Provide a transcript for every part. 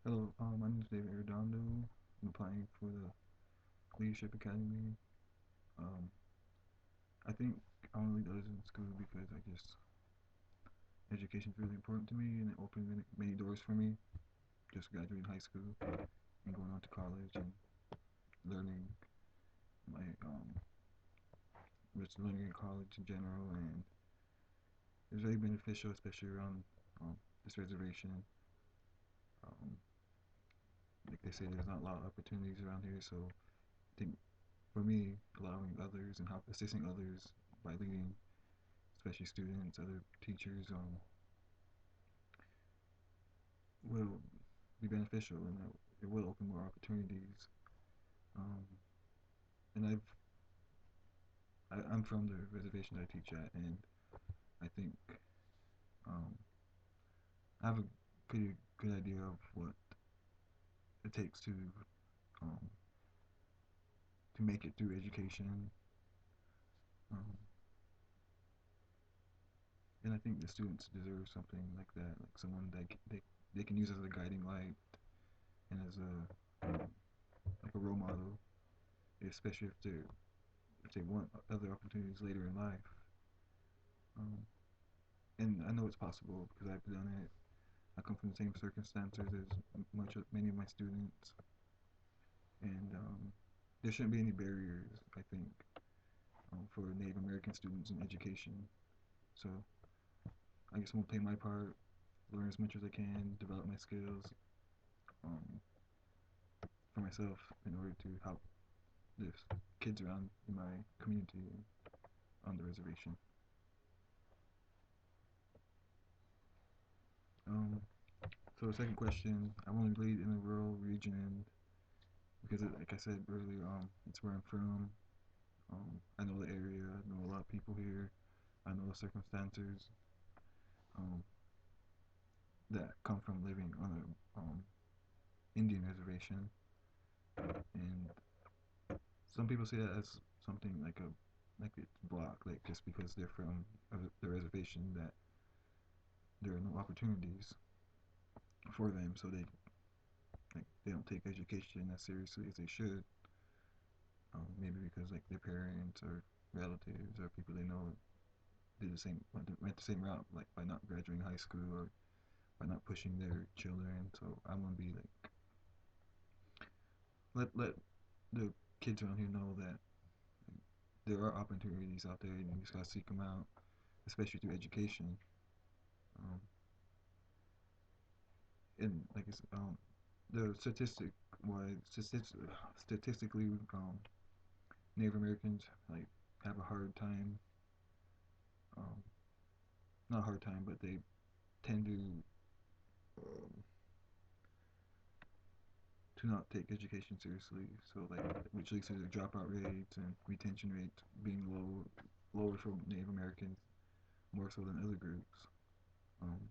Hello, my name is David Arredondo. I'm applying for the Leadership Academy. Um, I think I want to lead others in school because I guess education is really important to me and it opened many doors for me. Just graduating high school and going on to college and learning my just learning in college in general, and it's very beneficial, especially around this reservation. Um, like they say, there's not a lot of opportunities around here, so I think for me, allowing others and help assisting others by leading, especially students, other teachers, will be beneficial, and it will open more opportunities. Um, and I'm from the reservation that I teach at, and I think um, I have a pretty good idea of what it takes um, to make it through education. Um, and I think the students deserve something like that, like someone that they can use as a guiding light and as like a role model, especially if they want other opportunities later in life. Um, and I know it's possible because I've done it. I come from the same circumstances as many of my students, and there shouldn't be any barriers. I think for Native American students in education. So I guess I'm gonna play my part, learn as much as I can, develop my skills um, for myself in order to help the kids around in my community on the reservation. Um, so the second question, I want to lead in a rural region because, like I said earlier, it's where I'm from. I know the area. I know a lot of people here. I know the circumstances um, that come from living on a Indian reservation, and some people see that as something like it's blocked, like just because they're from the reservation that there are no opportunities for them, so they don't take education as seriously as they should. Maybe because like their parents or relatives or people they know did the same went the same route, like by not graduating high school or by not pushing their children. So I'm gonna be like let the kids around here know that there are opportunities out there and you just gotta seek them out, especially through education. Um, and like it's the statistically Native Americans like have a hard time, um, not a hard time, but they tend um, to not take education seriously. So like, which leads to the dropout rates and retention rates being lower for Native Americans more so than other groups. Um,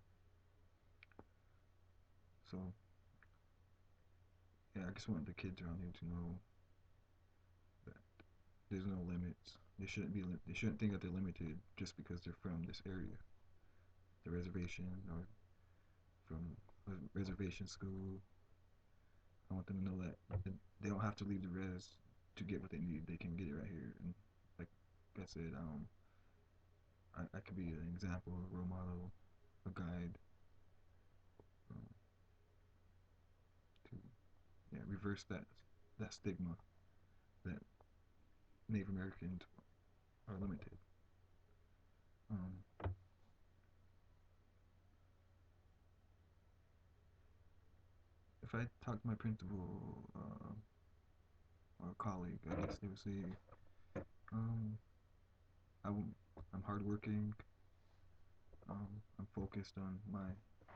so yeah, I just want the kids around here to know that there's no limits. They shouldn't think that they're limited just because they're from this area, the reservation, or from a reservation school. I want them to know that they don't have to leave the res to get what they need. They can get it right here. And like I said, I could be an example, a role model, a guide um, to reverse that stigma that Native Americans are limited. Um, if I talk to my principal or colleague, I guess they would say um, I w- I'm hardworking. I'm focused on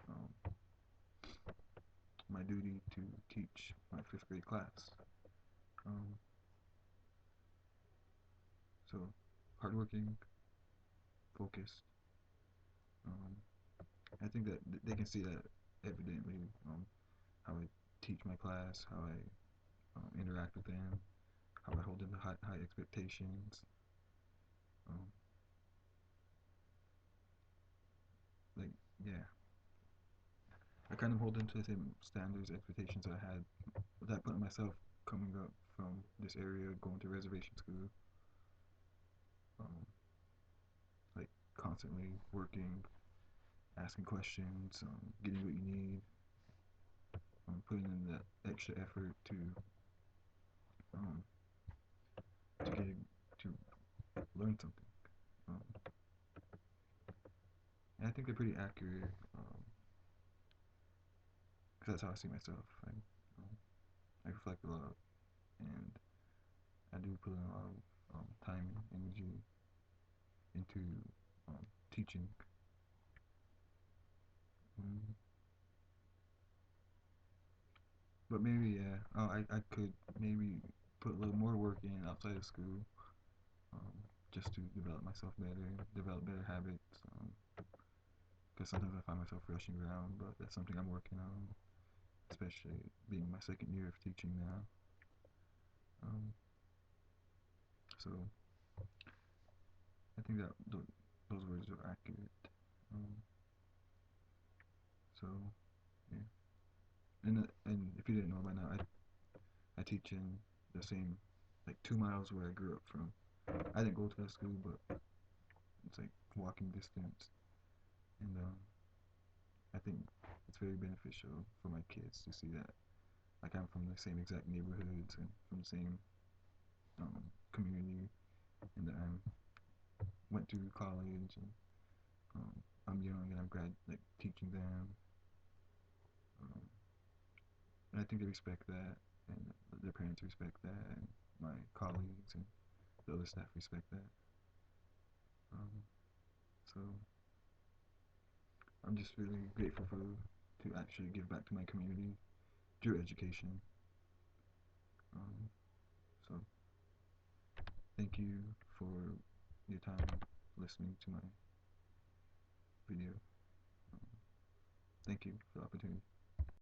um, my duty to teach my fifth grade class. Um, so hardworking, focused. Um, I think that they can see that evidently. How I teach my class, how I interact with them, how I hold them to high expectations. Um, like yeah, kind of holding to the same standards, expectations that I had, that I put on myself coming up from this area, going to reservation school, um, like constantly working, asking questions, getting what you need, putting in that extra effort um, to get to learn something. Um, and I think they're pretty accurate because that's how I see myself. I reflect a lot, and I do put in a lot of time and energy into teaching. Um, but maybe yeah, I could maybe put a little more work in outside of school, um, just to develop myself better, develop better habits. Because sometimes I find myself rushing around, but that's something I'm working on, especially being my second year of teaching now. Um, so I think that those words are accurate. Um, so yeah, and if you didn't know by now, I teach in the same, like 2 miles where I grew up from. I didn't go to that school, but it's like walking distance, and I think it's very beneficial for my kids to see that like I'm from the same exact neighborhoods and from the same community, and that I went to college and I'm young and I'm like teaching them, um, and I think they respect that, and their parents respect that, and my colleagues and the other staff respect that. Um, so I'm just really grateful to actually give back to my community through education. Um, so thank you for your time listening to my video. Um, thank you for the opportunity.